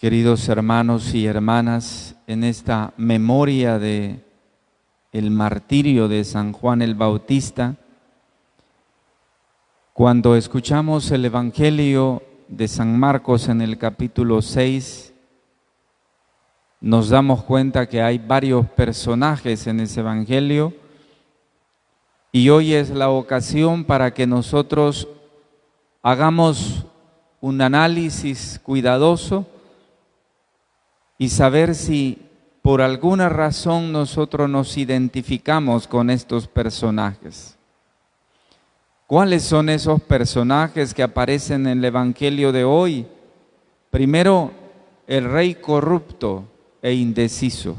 Queridos hermanos y hermanas, en esta memoria de el martirio de San Juan el Bautista, cuando escuchamos el Evangelio de San Marcos en el capítulo 6, nos damos cuenta que hay varios personajes en ese Evangelio y hoy es la ocasión para que nosotros hagamos un análisis cuidadoso y saber si por alguna razón nosotros nos identificamos con estos personajes. ¿Cuáles son esos personajes que aparecen en el Evangelio de hoy? Primero, el rey corrupto e indeciso.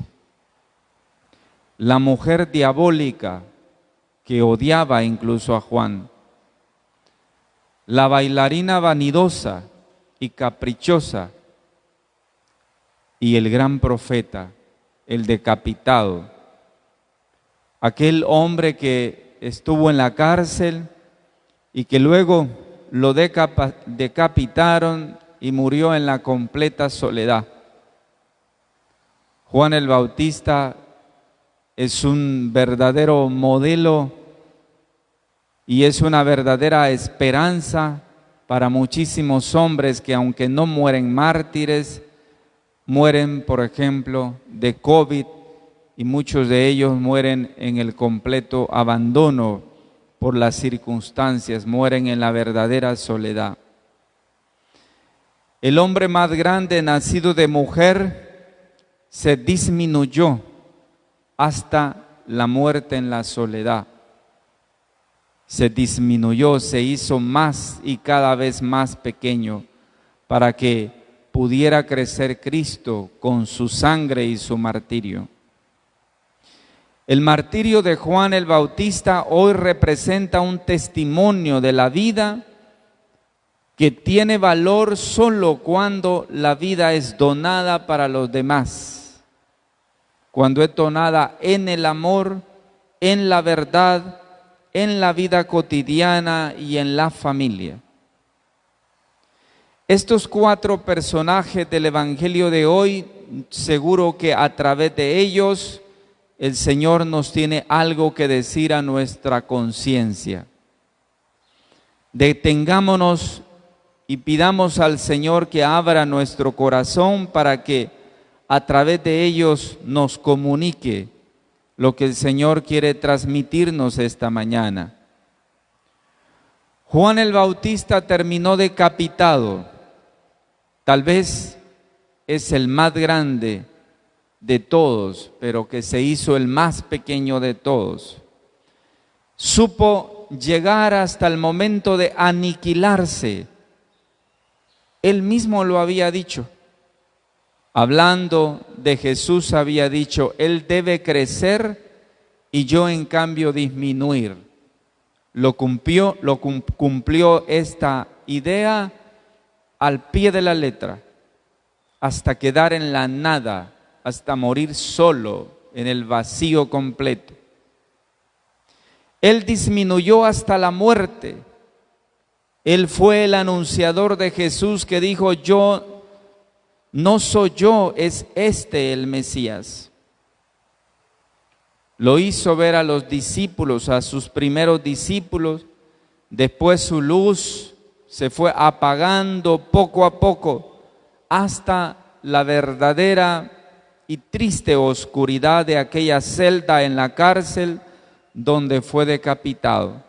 La mujer diabólica que odiaba incluso a Juan. La bailarina vanidosa y caprichosa. Y el gran profeta, el decapitado, aquel hombre que estuvo en la cárcel y que luego lo decapitaron y murió en la completa soledad. Juan el Bautista es un verdadero modelo y es una verdadera esperanza para muchísimos hombres que, aunque no mueren mártires, mueren, por ejemplo, de COVID, y muchos de ellos mueren en el completo abandono por las circunstancias, mueren en la verdadera soledad. El hombre más grande, nacido de mujer, se disminuyó hasta la muerte en la soledad. Se disminuyó, se hizo más y cada vez más pequeño para que pudiera crecer Cristo con su sangre y su martirio. El martirio de Juan el Bautista hoy representa un testimonio de la vida que tiene valor solo cuando la vida es donada para los demás, cuando es donada en el amor, en la verdad, en la vida cotidiana y en la familia. Estos cuatro personajes del Evangelio de hoy, seguro que a través de ellos el Señor nos tiene algo que decir a nuestra conciencia. Detengámonos y pidamos al Señor que abra nuestro corazón para que a través de ellos nos comunique lo que el Señor quiere transmitirnos esta mañana. Juan el Bautista terminó decapitado. Tal vez es el más grande de todos, pero que se hizo el más pequeño de todos. Supo llegar hasta el momento de aniquilarse. Él mismo lo había dicho. Hablando de Jesús había dicho, Él debe crecer y yo en cambio disminuir. Lo cumplió esta idea al pie de la letra, hasta quedar en la nada, hasta morir solo en el vacío completo. Él disminuyó hasta la muerte. Él fue el anunciador de Jesús que dijo, no soy yo, es este el Mesías. Lo hizo ver a los discípulos, a sus primeros discípulos, después su luz se fue apagando poco a poco hasta la verdadera y triste oscuridad de aquella celda en la cárcel donde fue decapitado.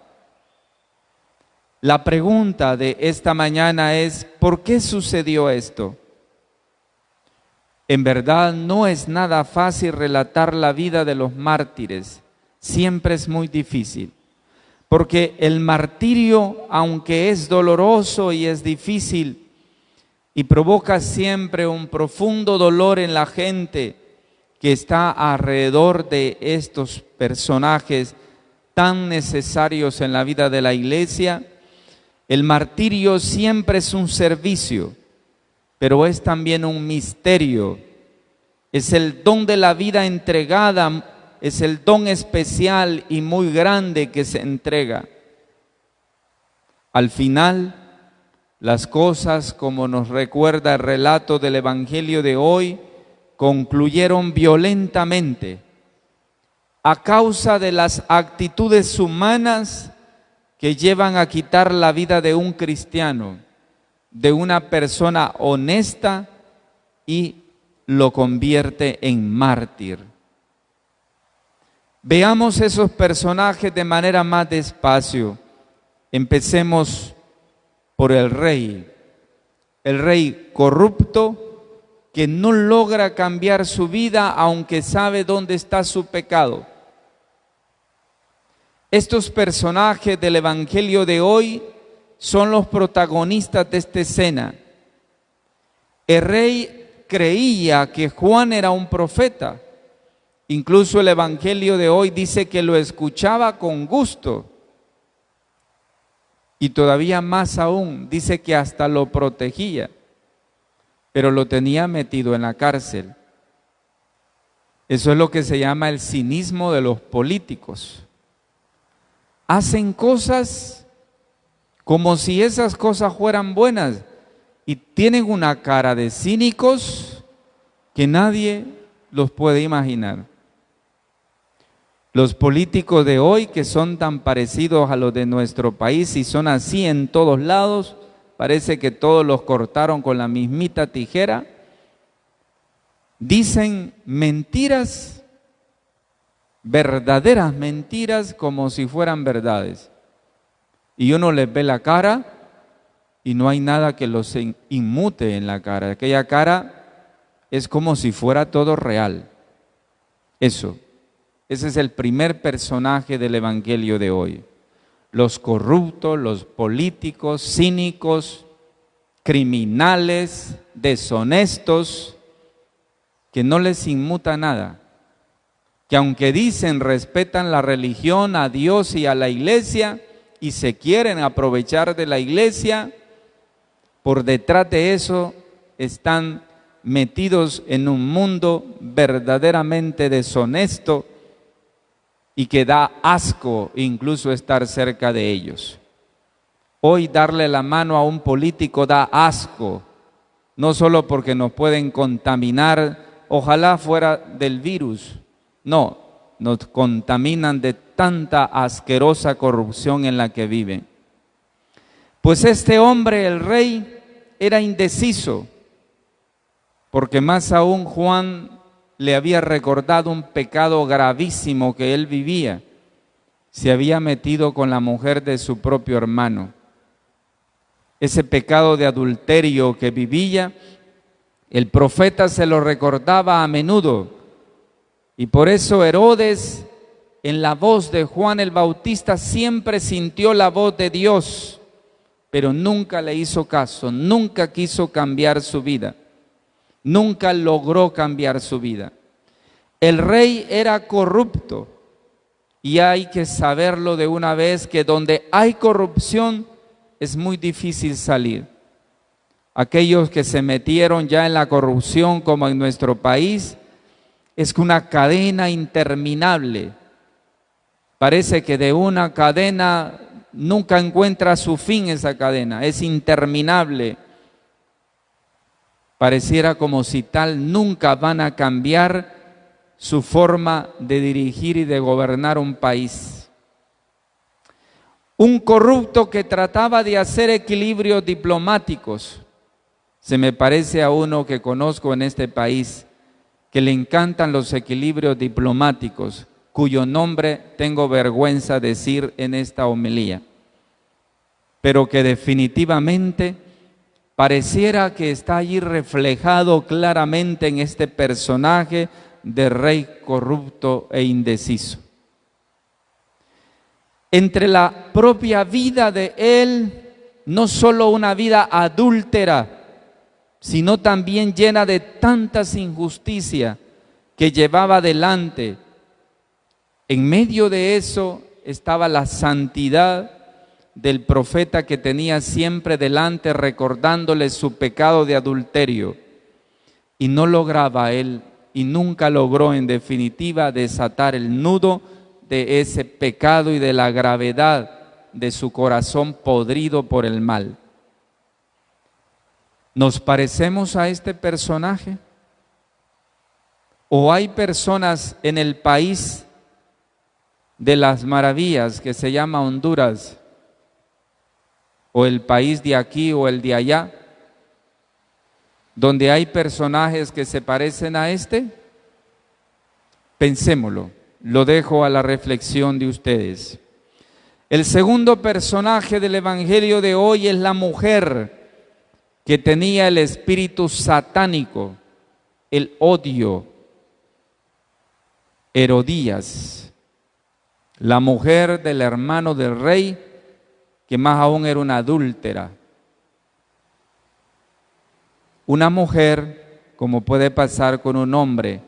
La pregunta de esta mañana es, ¿por qué sucedió esto? En verdad no es nada fácil relatar la vida de los mártires, siempre es muy difícil. Porque el martirio, aunque es doloroso y es difícil y provoca siempre un profundo dolor en la gente que está alrededor de estos personajes tan necesarios en la vida de la iglesia, el martirio siempre es un servicio, pero es también un misterio. Es el don de la vida entregada, es el don especial y muy grande que se entrega. Al final, Las cosas, como nos recuerda el relato del Evangelio de hoy, concluyeron violentamente a causa de las actitudes humanas que llevan a quitar la vida de un cristiano, de una persona honesta, y lo convierte en mártir. Veamos esos personajes de manera más despacio. Empecemos por el rey corrupto que no logra cambiar su vida aunque sabe dónde está su pecado. Estos personajes del Evangelio de hoy son los protagonistas de esta escena. El rey creía que Juan era un profeta. Incluso el Evangelio de hoy dice que lo escuchaba con gusto. Y todavía más aún, dice que hasta lo protegía, pero lo tenía metido en la cárcel. Eso es lo que se llama el cinismo de los políticos. Hacen cosas como si esas cosas fueran buenas y tienen una cara de cínicos que nadie los puede imaginar. Los políticos de hoy, que son tan parecidos a los de nuestro país y son así en todos lados, parece que todos los cortaron con la mismita tijera, dicen mentiras, verdaderas mentiras, como si fueran verdades. Y uno les ve la cara y no hay nada que los inmute en la cara. Aquella cara es como si fuera todo real. Ese es el primer personaje del Evangelio de hoy. Los corruptos, los políticos, cínicos, criminales, deshonestos, que no les inmuta nada, que aunque dicen respetan la religión, a Dios y a la iglesia, y se quieren aprovechar de la iglesia, por detrás de eso están metidos en un mundo verdaderamente deshonesto y que da asco incluso estar cerca de ellos. Hoy darle la mano a un político da asco, no solo porque nos pueden contaminar, ojalá fuera del virus, no, nos contaminan de tanta asquerosa corrupción en la que viven. Pues este hombre, el rey, era indeciso, porque más aún Juan le había recordado un pecado gravísimo que él vivía. Se había metido con la mujer de su propio hermano. Ese pecado de adulterio que vivía, el profeta se lo recordaba a menudo. Y por eso Herodes, en la voz de Juan el Bautista, siempre sintió la voz de Dios, pero nunca le hizo caso, nunca quiso cambiar su vida. Nunca logró cambiar su vida. El rey era corrupto y hay que saberlo de una vez que donde hay corrupción es muy difícil salir. Aquellos que se metieron ya en la corrupción como en nuestro país es una cadena interminable. Parece que de una cadena nunca encuentra su fin esa cadena, es interminable. Pareciera como si tal nunca van a cambiar su forma de dirigir y de gobernar un país. Un corrupto que trataba de hacer equilibrios diplomáticos. Se me parece a uno que conozco en este país, que le encantan los equilibrios diplomáticos, cuyo nombre tengo vergüenza decir en esta homilía, pero que definitivamente pareciera que está allí reflejado claramente en este personaje de rey corrupto e indeciso. Entre la propia vida de él, no solo una vida adúltera, sino también llena de tantas injusticias que llevaba adelante. En medio de eso estaba la santidad del profeta que tenía siempre delante, recordándole su pecado de adulterio, y no lograba él, y nunca logró en definitiva desatar el nudo de ese pecado y de la gravedad de su corazón podrido por el mal. ¿Nos parecemos a este personaje? ¿O hay personas en el país de las maravillas que se llama Honduras, o el país de aquí o el de allá, donde hay personajes que se parecen a este? Pensémoslo, lo dejo a la reflexión de ustedes. El segundo personaje del Evangelio de hoy es la mujer que tenía el espíritu satánico, el odio, Herodías, la mujer del hermano del rey, que más aún era una adúltera. Una mujer, como puede pasar con un hombre,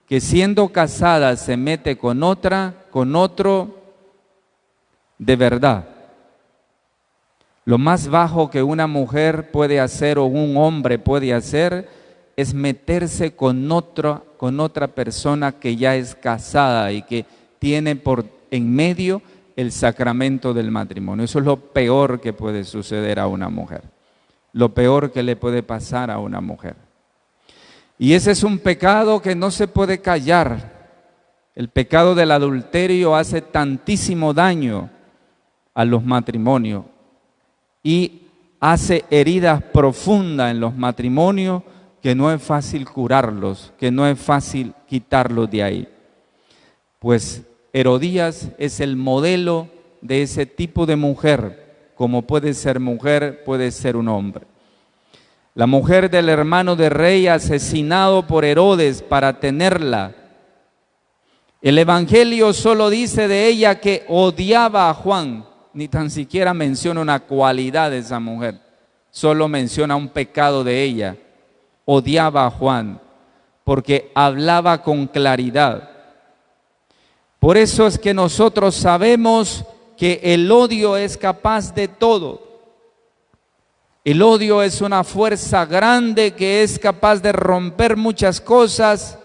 que siendo casada se mete con otra, con otro, de verdad. Lo más bajo que una mujer puede hacer o un hombre puede hacer es meterse con otra persona que ya es casada y que tiene por en medio el sacramento del matrimonio. Eso es lo peor que puede suceder a una mujer, lo peor que le puede pasar a una mujer. Y ese es un pecado que no se puede callar. El pecado del adulterio hace tantísimo daño a los matrimonios y hace heridas profundas en los matrimonios que no es fácil curarlos, que no es fácil quitarlos de ahí. Pues Herodías es el modelo de ese tipo de mujer, como puede ser mujer, puede ser un hombre. La mujer del hermano del rey asesinado por Herodes para tenerla. El Evangelio solo dice de ella que odiaba a Juan, ni tan siquiera menciona una cualidad de esa mujer, solo menciona un pecado de ella. Odiaba a Juan porque hablaba con claridad. Por eso es que nosotros sabemos que el odio es capaz de todo. El odio es una fuerza grande que es capaz de romper muchas cosas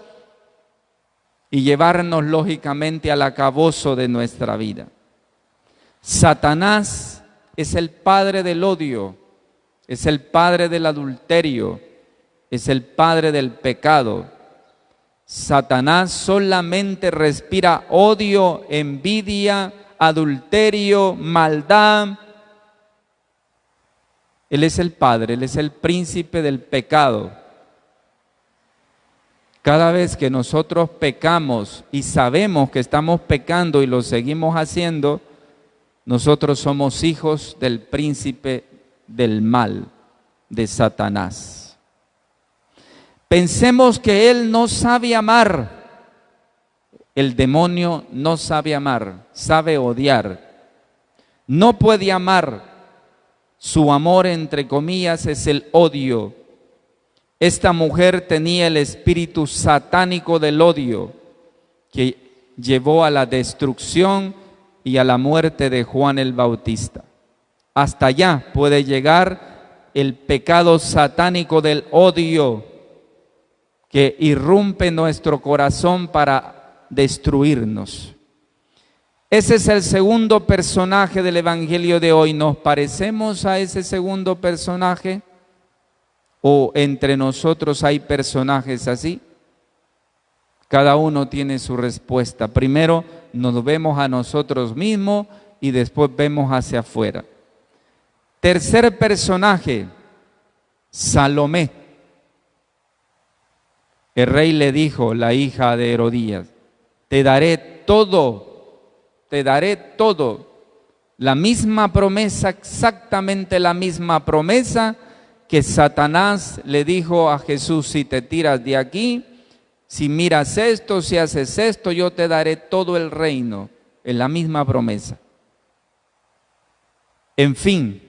y llevarnos lógicamente al acabose de nuestra vida. Satanás es el padre del odio, es el padre del adulterio, es el padre del pecado. Satanás solamente respira odio, envidia, adulterio, maldad. Él es el padre, él es el príncipe del pecado. Cada vez que nosotros pecamos y sabemos que estamos pecando y lo seguimos haciendo, nosotros somos hijos del príncipe del mal, de Satanás. Pensemos que él no sabe amar. El demonio no sabe amar, sabe odiar. No puede amar. Su amor, entre comillas, es el odio. Esta mujer tenía el espíritu satánico del odio que llevó a la destrucción y a la muerte de Juan el Bautista. Hasta allá puede llegar el pecado satánico del odio que irrumpe nuestro corazón para destruirnos. Ese es el segundo personaje del Evangelio de hoy. ¿Nos parecemos a ese segundo personaje? ¿O entre nosotros hay personajes así? Cada uno tiene su respuesta. Primero nos vemos a nosotros mismos y después vemos hacia afuera. Tercer personaje, Salomé. El rey le dijo, la hija de Herodías, te daré todo, te daré todo. La misma promesa, exactamente la misma promesa que Satanás le dijo a Jesús, si te tiras de aquí, si miras esto, si haces esto, yo te daré todo el reino. Es la misma promesa. En fin,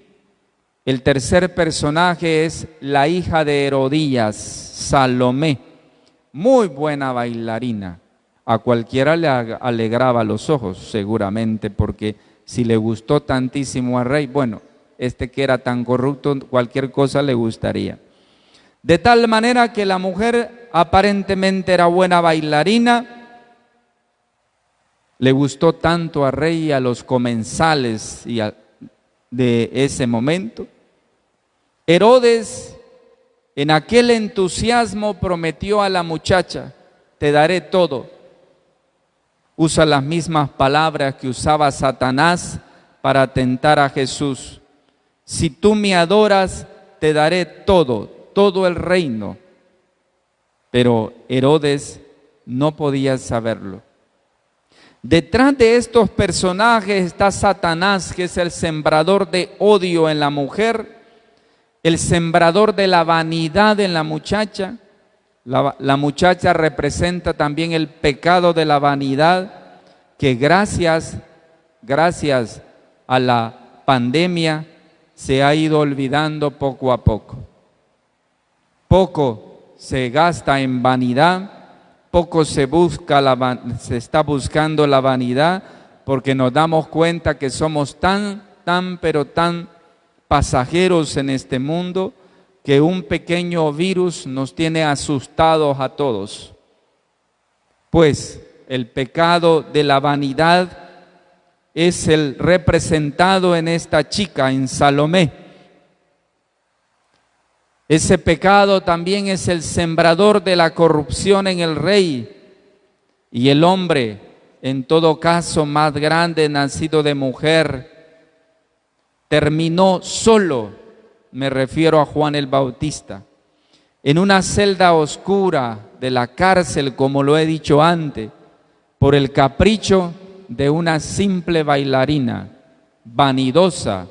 el tercer personaje es la hija de Herodías, Salomé. Muy buena bailarina. A cualquiera le alegraba los ojos, seguramente, porque si le gustó tantísimo al rey, bueno, este que era tan corrupto, cualquier cosa le gustaría. De tal manera que la mujer aparentemente era buena bailarina, le gustó tanto al rey y a los comensales de ese momento. Herodes En aquel entusiasmo prometió a la muchacha: te daré todo. Usa las mismas palabras que usaba Satanás para tentar a Jesús. Si tú me adoras, te daré todo, todo el reino. Pero Herodes no podía saberlo. Detrás de estos personajes está Satanás, que es el sembrador de odio en la mujer, el sembrador de la vanidad en la muchacha. La muchacha representa también el pecado de la vanidad, que gracias a la pandemia se ha ido olvidando poco a poco. Poco se gasta en vanidad, poco se está buscando la vanidad, porque nos damos cuenta que somos tan pasajeros en este mundo, que un pequeño virus nos tiene asustados a todos. Pues el pecado de la vanidad es el representado en esta chica, en Salomé. Ese pecado también es el sembrador de la corrupción en el rey, y el hombre, en todo caso más grande, nacido de mujer, terminó solo. Me refiero a Juan el Bautista, en una celda oscura de la cárcel, como lo he dicho antes, por el capricho de una simple bailarina, vanidosa.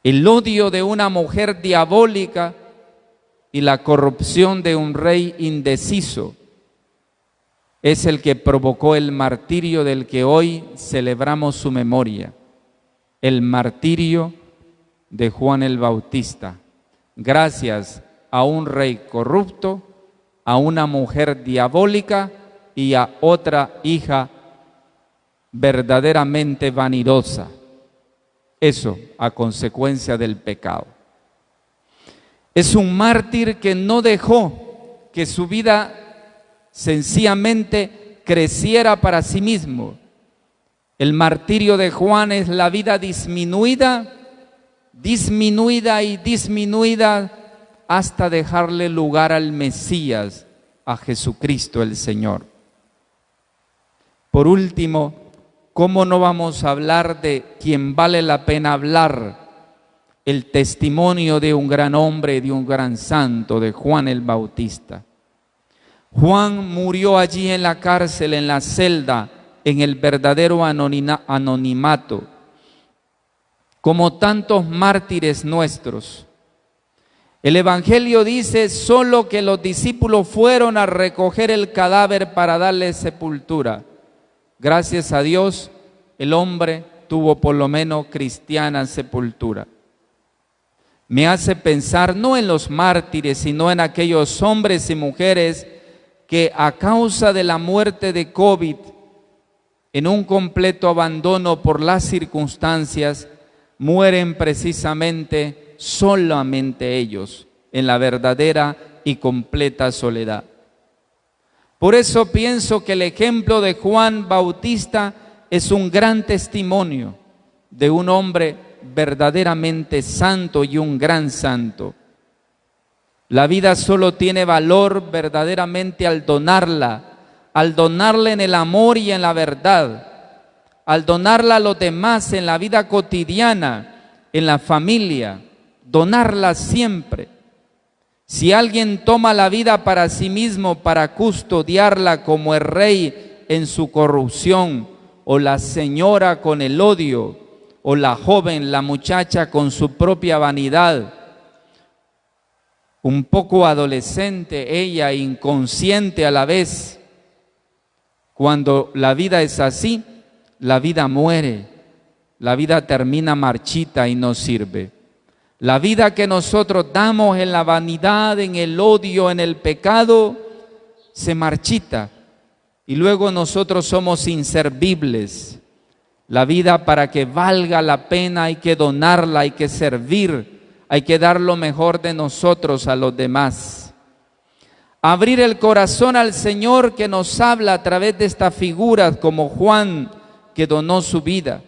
El odio de una mujer diabólica y la corrupción de un rey indeciso es el que provocó el martirio del que hoy celebramos su memoria, el martirio de Juan el Bautista, gracias a un rey corrupto, a una mujer diabólica y a otra hija verdaderamente vanidosa. Eso a consecuencia del pecado. Es un mártir que no dejó que su vida sencillamente creciera para sí mismo. El martirio de Juan es la vida disminuida hasta dejarle lugar al Mesías, a Jesucristo el Señor. Por último, ¿cómo no vamos a hablar de quien vale la pena hablar? El testimonio de un gran hombre, de un gran santo, de Juan el Bautista. Juan murió allí en la cárcel, en la celda, en el verdadero anonimato, como tantos mártires nuestros. El Evangelio dice solo que los discípulos fueron a recoger el cadáver para darle sepultura. Gracias a Dios, el hombre tuvo por lo menos cristiana sepultura. Me hace pensar no en los mártires, sino en aquellos hombres y mujeres que a causa de la muerte de COVID, en un completo abandono por las circunstancias, mueren precisamente solamente ellos, en la verdadera y completa soledad. Por eso pienso que el ejemplo de Juan Bautista es un gran testimonio de un hombre verdaderamente santo y un gran santo. La vida solo tiene valor verdaderamente al donarla en el amor y en la verdad, al donarla a los demás en la vida cotidiana, en la familia, donarla siempre. Si alguien toma la vida para sí mismo, para custodiarla, como el rey en su corrupción, o la señora con el odio, o la joven, la muchacha con su propia vanidad, un poco adolescente, ella inconsciente a la vez, cuando la vida es así, la vida muere, la vida termina marchita y no sirve. La vida que nosotros damos en la vanidad, en el odio, en el pecado, se marchita y luego nosotros somos inservibles. La vida, para que valga la pena, hay que donarla, hay que servir, hay que dar lo mejor de nosotros a los demás. Abrir el corazón al Señor, que nos habla a través de estas figuras como Juan, que donó su vida.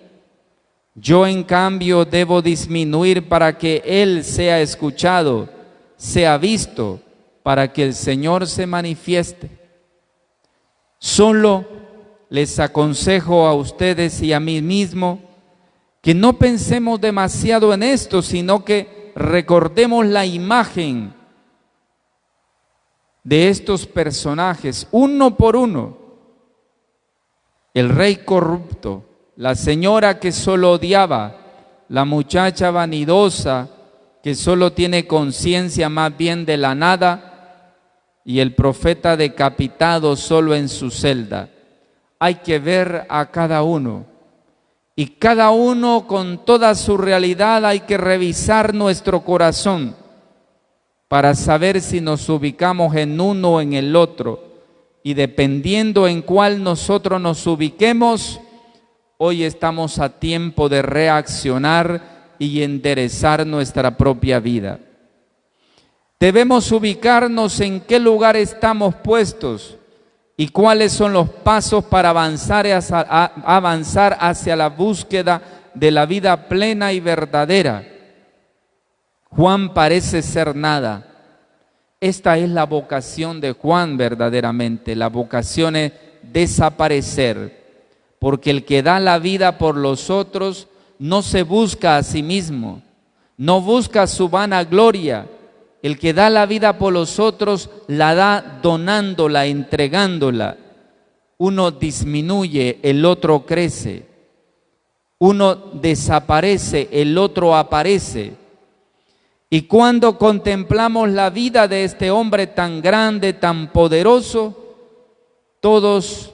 Yo, en cambio, debo disminuir para que Él sea escuchado, sea visto para que el Señor se manifieste. Solo les aconsejo a ustedes y a mí mismo que no pensemos demasiado en esto, sino que recordemos la imagen de estos personajes, uno por uno. El rey corrupto, la señora que solo odiaba, la muchacha vanidosa que solo tiene conciencia más bien de la nada, y el profeta decapitado solo en su celda. Hay que ver a cada uno, y cada uno con toda su realidad hay que revisar nuestro corazón para saber si nos ubicamos en uno o en el otro, y dependiendo en cuál nosotros nos ubiquemos, hoy estamos a tiempo de reaccionar y enderezar nuestra propia vida. Debemos ubicarnos en qué lugar estamos puestos y cuáles son los pasos para avanzar hacia la búsqueda de la vida plena y verdadera. Juan parece ser nada. Esta es la vocación de Juan verdaderamente. La vocación es desaparecer, porque el que da la vida por los otros no se busca a sí mismo, no busca su vanagloria. El que da la vida por los otros la da donándola, entregándola. Uno disminuye, el otro crece. Uno desaparece, el otro aparece. Y cuando contemplamos la vida de este hombre tan grande, tan poderoso, todos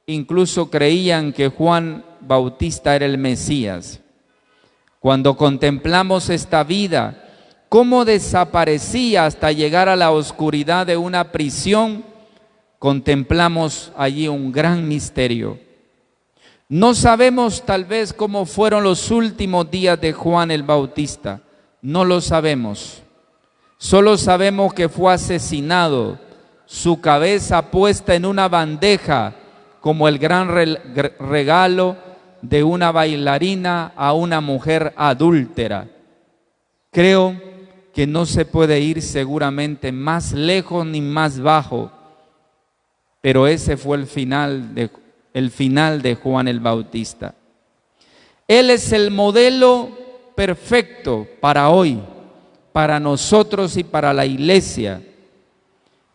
incluso creían que Juan Bautista era el Mesías. Cuando contemplamos esta vida, cómo desaparecía hasta llegar a la oscuridad de una prisión, contemplamos allí un gran misterio. No sabemos tal vez cómo fueron los últimos días de Juan el Bautista, no lo sabemos. Solo sabemos que fue asesinado, su cabeza puesta en una bandeja como el gran regalo de una bailarina a una mujer adúltera. Creo que no se puede ir seguramente más lejos ni más bajo, pero ese fue el final de Juan el Bautista. Él es el modelo perfecto para hoy, para nosotros y para la iglesia.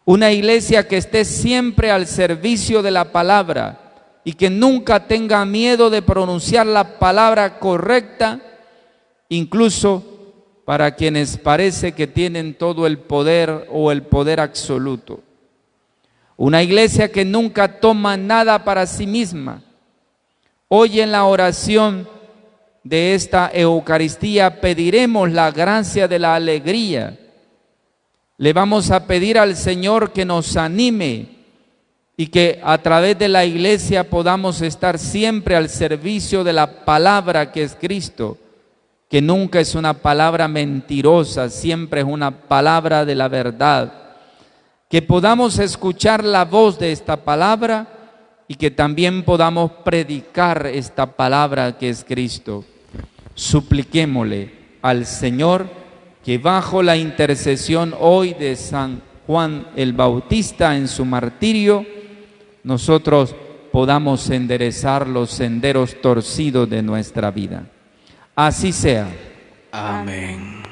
Una iglesia que esté siempre al servicio de la palabra y que nunca tenga miedo de pronunciar la palabra correcta, incluso para quienes parece que tienen todo el poder o el poder absoluto. Una iglesia que nunca toma nada para sí misma. Hoy en la oración de esta Eucaristía pediremos la gracia de la alegría. Le vamos a pedir al Señor que nos anime y que a través de la iglesia podamos estar siempre al servicio de la palabra que es Cristo, que nunca es una palabra mentirosa, siempre es una palabra de la verdad. Que podamos escuchar la voz de esta palabra y que también podamos predicar esta palabra que es Cristo. Supliquémosle al Señor que bajo la intercesión hoy de San Juan el Bautista en su martirio, nosotros podamos enderezar los senderos torcidos de nuestra vida. Así sea. Amén.